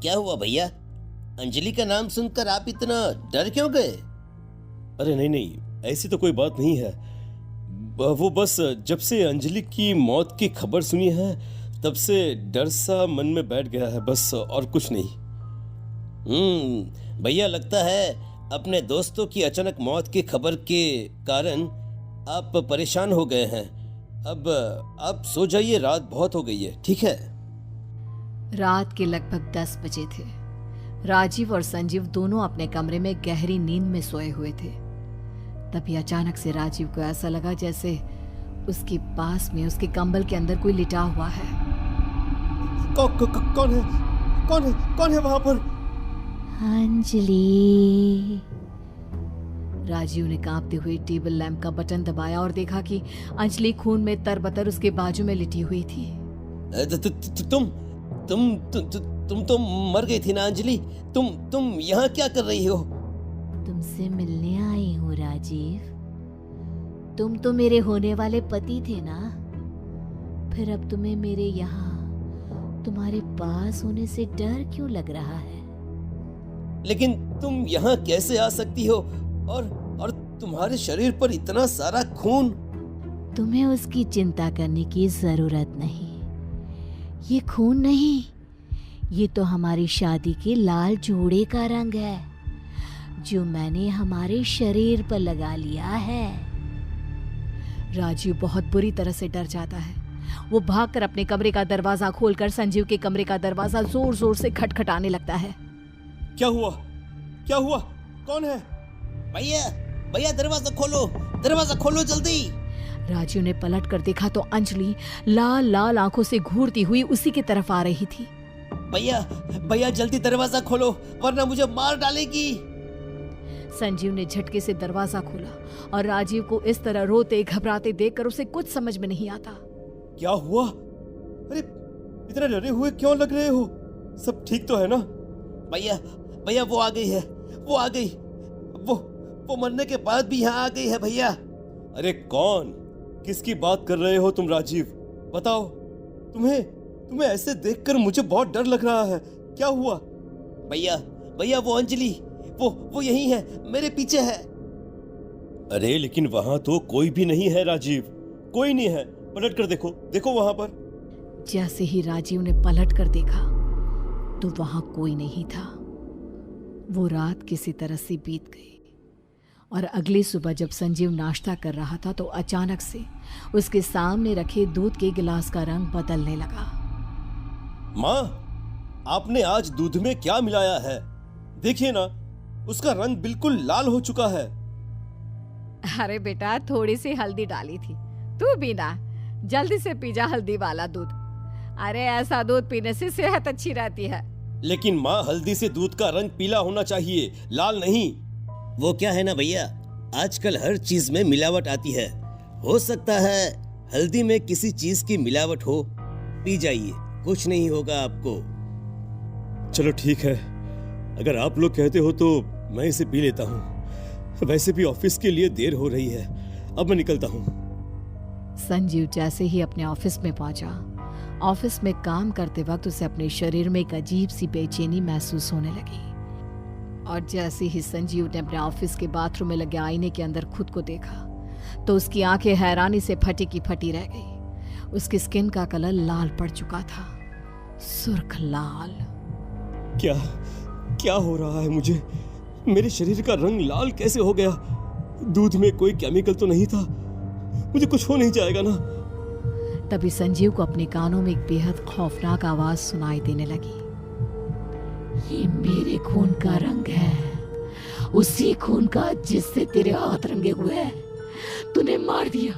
क्या हुआ भैया? अंजलि का नाम सुनकर आप इतना डर क्यों गए? अरे नहीं नहीं, ऐसी तो कोई बात नहीं है। वो बस जब से अंजलि की मौत की खबर सुनी है तब से डर सा मन में बैठ गया है, बस और कुछ नहीं। भैया लगता है अपने दोस्तों की अचानक मौत की खबर के कारण आप परेशान हो गए हैं। अब आप सो जाइए, रात बहुत हो गई है, ठीक है? रात के लगभग 10 बजे थे। राजीव और संजीव दोनों अपने कमरे में गहरी नींद में सोए हुए थे। तभी अचानक से राजीव को ऐसा लगा जैसे उसके पास में उसके कंबल के अंदर कोई लिटा हुआ है। कौन है? कौन है वहां पर? अंजलि। राजीव ने कांपते हुए टेबल लैंप का बटन दबाया और देखा कि अंजलि खून में तरबतर उसके बाजू में लिटी हुई थी। तुम तो मर गई थी ना अंजलि? तुम यहाँ क्या कर रही हो? तुमसे मिलने आई हूँ राजीव। तुम तो मेरे होने वाले पति थे ना, फिर अब तुम्हें मेरे यहाँ तुम्हारे पास होने से डर क्यों लग रहा है? लेकिन तुम यहाँ कैसे आ सकती हो और तुम्हारे शरीर पर इतना सारा खून? तुम्हें उसकी चिंता करने की जरूरत नहीं। ये खून नहीं, ये तो हमारी शादी के लाल जोड़े का रंग है जो मैंने हमारे शरीर पर लगा लिया है। राजीव बहुत बुरी तरह से डर जाता है। वो भागकर अपने कमरे का दरवाजा खोलकर संजीव के कमरे का दरवाजा जोर जोर से खटखटाने लगता है। क्या हुआ? कौन है? भैया दरवाजा खोलो जल्दी। राजीव ने पलट कर देखा तो अंजलि लाल लाल आंखों से घूरती हुई उसी की तरफ आ रही थी। भैया जल्दी दरवाजा खोलो वरना मुझे मार डालेगी। संजीव ने झटके से दरवाजा खोला और राजीव को इस तरह रोते घबराते देखकर उसे कुछ समझ में नहीं आता। क्या हुआ? अरे इतना डरे हुए क्यों लग रहे हो? सब ठीक तो है ना? भैया वो आ गई। वो मरने के बाद भी यहाँ आ गई है भैया। अरे कौन? किसकी बात कर रहे हो तुम राजीव? बताओ। तुम्हें ऐसे देखकर मुझे बहुत डर लग रहा है। क्या हुआ? भैया वो अंजलि वो यही है, मेरे पीछे है। अरे लेकिन वहां तो कोई भी नहीं है राजीव, कोई नहीं है। पलट कर देखो वहां पर। जैसे ही राजीव ने पलट कर देखा तो वहां कोई नहीं था। वो रात किसी तरह से बीत गई और अगली सुबह जब संजीव नाश्ता कर रहा था तो अचानक से उसके सामने रखे दूध के गिलास का रंग बदलने लगा। माँ, आपने आज दूध में क्या मिलाया है? देखिए ना, उसका रंग बिल्कुल लाल हो चुका है। अरे बेटा, थोड़ी सी हल्दी डाली थी, तू भी ना जल्दी से पी जा हल्दी वाला दूध। अरे ऐसा दूध पीने से सेहत अच्छी रहती है। लेकिन माँ, हल्दी से दूध का रंग पीला होना चाहिए, लाल नहीं। वो क्या है ना भैया, आजकल हर चीज में मिलावट आती है। हो सकता है हल्दी में किसी चीज की मिलावट हो। पी जाइए, कुछ नहीं होगा आपको। चलो ठीक है, अगर आप लोग कहते हो तो मैं इसे पी लेता हूँ। वैसे भी ऑफिस के लिए देर हो रही है, अब मैं निकलता हूँ। संजीव जैसे ही अपने ऑफिस में पहुंचा, ऑफिस में काम करते वक्त उसे अपने शरीर में एक अजीब सी बेचैनी महसूस होने लगी। और जैसे ही संजीव ने अपने ऑफिस के बाथरूम में लगे आईने के अंदर खुद को देखा तो उसकी आंखें हैरानी से फटी की फटी रह गई। उसकी स्किन का कलर लाल पड़ चुका था, सुर्ख लाल। क्या हो रहा है मुझे? मेरे शरीर का रंग लाल कैसे हो गया? दूध में कोई केमिकल तो नहीं था? मुझे कुछ हो नहीं जाएगा ना? तभी संजीव को अपने कानों में एक बेहद खौफनाक आवाज सुनाई देने लगी। ये मेरे खून का रंग है, उसी खून का जिससे तेरे हाथ रंगे हुए हैं। तूने मार दिया,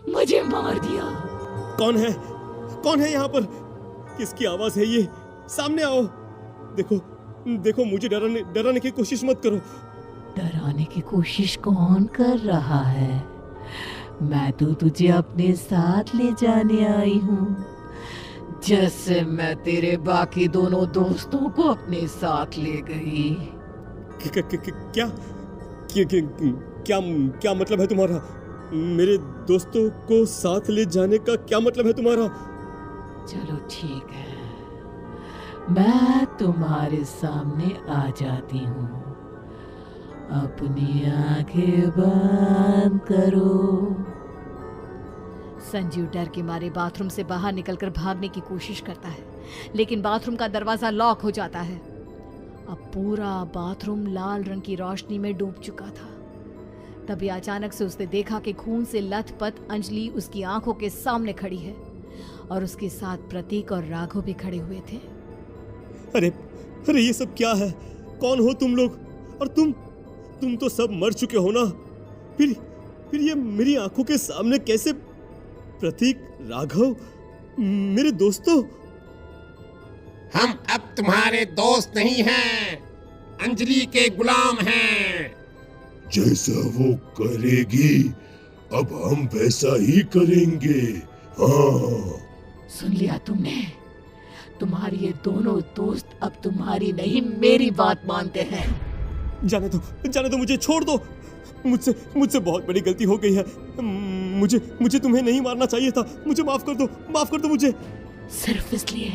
मुझे मार दिया। कौन है यहाँ पर? किसकी आवाज है ये? सामने आओ। देखो मुझे डराने की कोशिश मत करो। डराने की कोशिश कौन कर रहा है? मैं तो तुझे अपने साथ ले जाने आई हूँ, जैसे मैं तेरे बाकी दोनों दोस्तों को अपने साथ ले गई। क्या मतलब है तुम्हारा? मेरे दोस्तों को साथ ले जाने का क्या मतलब है तुम्हारा? चलो ठीक है, मैं तुम्हारे सामने आ जाती हूँ। अपनी आंखें बंद करो। संजीव डर के मारे बाथरूम से बाहर निकलकर भागने की कोशिश करता है, लेकिन बाथरूम का दरवाजा लॉक हो जाता है। अब पूरा बाथरूम लाल रंग की रोशनी में डूब चुका था। तभी अचानक से उसने देखा कि खून से लथपथ अंजलि उसकी आंखों के सामने खड़ी है और उसके साथ प्रतीक और राघव भी खड़े हुए थे। अरे अरे ये सब क्या है? कौन हो तुम लोग? और तुम तो सब मर चुके हो ना? फिर ये मेरी आंखों के सामने कैसे? प्रतीक, राघव, मेरे दोस्तों। हम अब तुम्हारे दोस्त नहीं हैं, अंजलि के गुलाम हैं। जैसा वो करेगी अब हम वैसा ही करेंगे। हाँ, सुन लिया तुमने? तुम्हारे ये दोनों दोस्त अब तुम्हारी नहीं मेरी बात मानते हैं। जाने दो, मुझे छोड़ दो। मुझसे बहुत बड़ी गलती हो गई है। मुझे तुम्हें नहीं मारना चाहिए था। मुझे माफ कर दो मुझे। सिर्फ इसलिए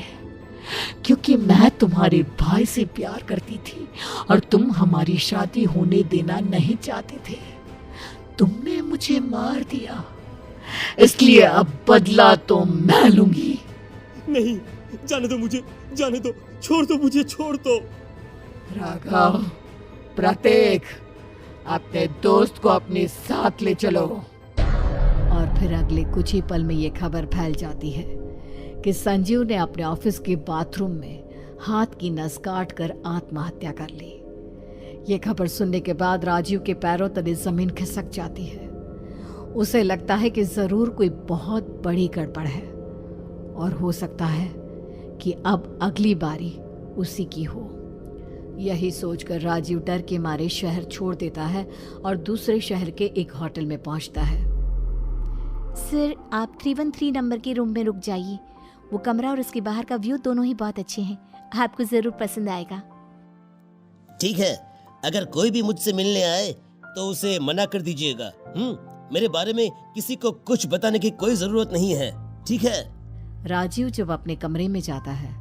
क्योंकि मैं तुम्हारे भाई से प्यार करती थी और तुम हमारी शादी होने देना नहीं चाहते थे। तुमने मुझे मार दिया, इसलिए अब बदला तो मैं लूंगी। नहीं, जाने दो मुझे, जाने दो, छोड़ दो मुझे, छोड़ दो। राघव, प्रतीक, अपने दोस्त को अपने साथ ले चलो। और फिर अगले कुछ ही पल में ये खबर फैल जाती है कि संजीव ने अपने ऑफिस के बाथरूम में हाथ की नस काट कर आत्महत्या कर ली। ये खबर सुनने के बाद राजीव के पैरों तले जमीन खिसक जाती है। उसे लगता है कि जरूर कोई बहुत बड़ी गड़बड़ है और हो सकता है कि अब अगली बारी उसी की हो। यही सोचकर राजीव डर के मारे शहर छोड़ देता है और दूसरे शहर के एक होटल में पहुंचता है। सर, आप 313 नंबर के रूम में रुक जाइए। वो कमरा और उसके बाहर का व्यू दोनों ही बहुत अच्छे हैं, आपको जरूर पसंद आएगा। ठीक है, अगर कोई भी मुझसे मिलने आए तो उसे मना कर दीजिएगा। मेरे बारे में किसी को कुछ बताने की कोई जरूरत नहीं है, ठीक है? राजीव जब अपने कमरे में जाता है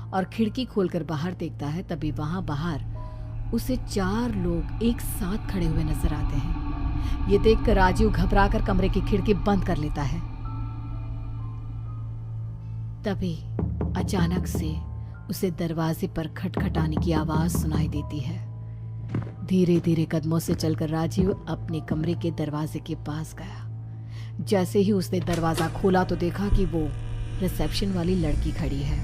और खिड़की खोलकर बाहर देखता है, तभी वहां बाहर उसे 4 लोग एक साथ खड़े हुए नजर आते हैं। ये देखकर राजीव घबराकर कमरे की खिड़की बंद कर लेता है। तभी अचानक से उसे दरवाजे पर खटखटाने की आवाज सुनाई देती है। धीरे धीरे कदमों से चलकर राजीव अपने कमरे के दरवाजे के पास गया। जैसे ही उसने दरवाजा खोला तो देखा कि वो रिसेप्शन वाली लड़की खड़ी है।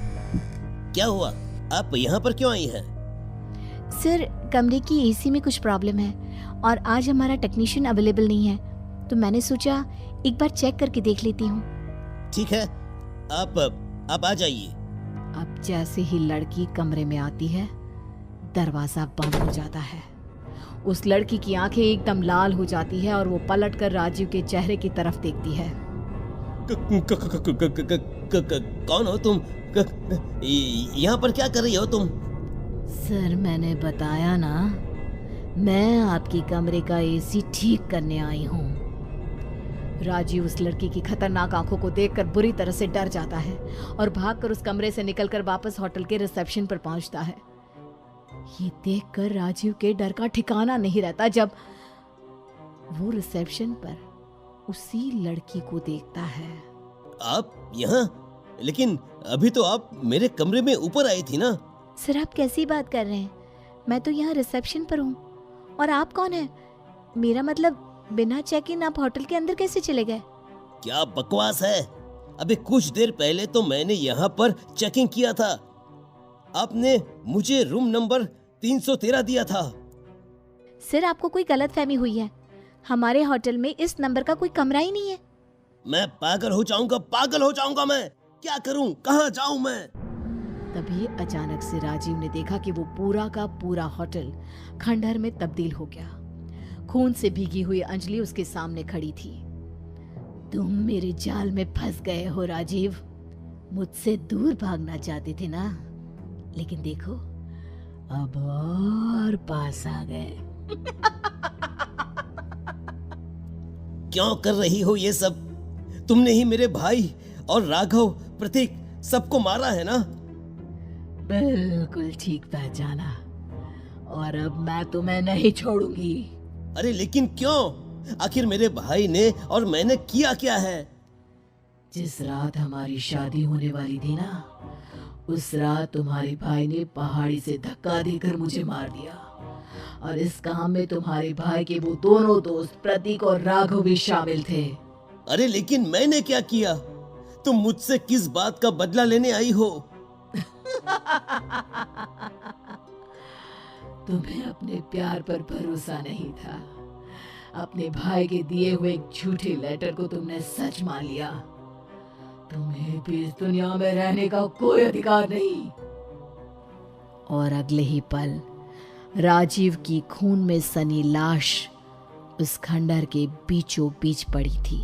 क्या हुआ? आप यहाँ पर क्यों आई हैं? सर, कमरे की एसी में कुछ प्रॉब्लम है और आज हमारा टेक्नीशियन अवेलेबल नहीं है, तो मैंने सोचा एक बार चेक करके देख लेती हूँ। ठीक है, आप आ जाइए। अब जैसे ही लड़की कमरे में आती है, दरवाजा बंद हो जाता है। उस लड़की की आंखें एकदम लाल हो जाती है और वो पलटकर राजीव के चेहरे की तरफ देखती है। कौन हो तुम? यहाँ पर क्या कर रही हो तुम? सर, मैंने बताया ना, मैं आपकी कमरे का एसी ठीक करने आई हूँ। राजीव उस लड़की की खतरनाक आंखों को देखकर बुरी तरह से डर जाता है और भागकर उस कमरे से निकलकर वापस होटल के रिसेप्शन पर पहुंचता है। ये देखकर राजीव के डर का ठिकाना नहीं रहता जब वो रिसेप्शन पर उसी लड़की को देखता है। आप यहाँ? लेकिन अभी तो आप मेरे कमरे में ऊपर आई थी ना? सर, आप कैसी बात कर रहे हैं? मैं तो यहाँ रिसेप्शन पर हूँ। और आप कौन है? मेरा मतलब बिना चेक इन आप होटल के अंदर कैसे चले गए? क्या बकवास है? अभी कुछ देर पहले तो मैंने यहाँ पर चेकिंग किया था। आपने मुझे रूम नंबर 313 दिया था। सर, आपको कोई गलतफहमी हुई है। हमारे होटल में इस नंबर का कोई कमरा ही नहीं है। मैं पागल हो जाऊंगा मैं। क्या करूं? कहाँ जाऊं मैं? तभी अचानक से राजीव ने देखा कि वो पूरा का पूरा होटल खंडहर में तब्दील हो गया। खून से भीगी हुई अंजलि उसके सामने खड़ी थी। तुम मेरे जाल में फंस गए हो राजीव। मुझसे दूर भागना चाहते थे ना, लेकिन देखो अब और पास आ गए। क्यों कर रही हो ये सब? तुमने ही मेरे भाई और राघव, प्रतीक सबको मारा है ना? बिल्कुल ठीक पहचाना, और अब मैं तुम्हें नहीं छोड़ूंगी। अरे लेकिन क्यों? आखिर मेरे भाई ने और मैंने किया क्या है? जिस रात हमारी शादी होने वाली थी ना, उस रात तुम्हारे भाई ने पहाड़ी से धक्का देकर मुझे मार दिया, और इस काम में तुम्हारे भाई के वो दोनों दोस्त प्रतीक और राघव भी शामिल थे। अरे लेकिन मैंने क्या किया? तुम मुझसे किस बात का बदला लेने आई हो? तुम्हें अपने प्यार पर भरोसा नहीं था। अपने भाई के दिए हुए एक झूठे लेटर को तुमने सच मान लिया। तुम्हें भी इस दुनिया में रहने का कोई अधिकार नहीं। और अगले ही पल राजीव की खून में सनी लाश उस खंडहर के बीचों बीच पड़ी थी।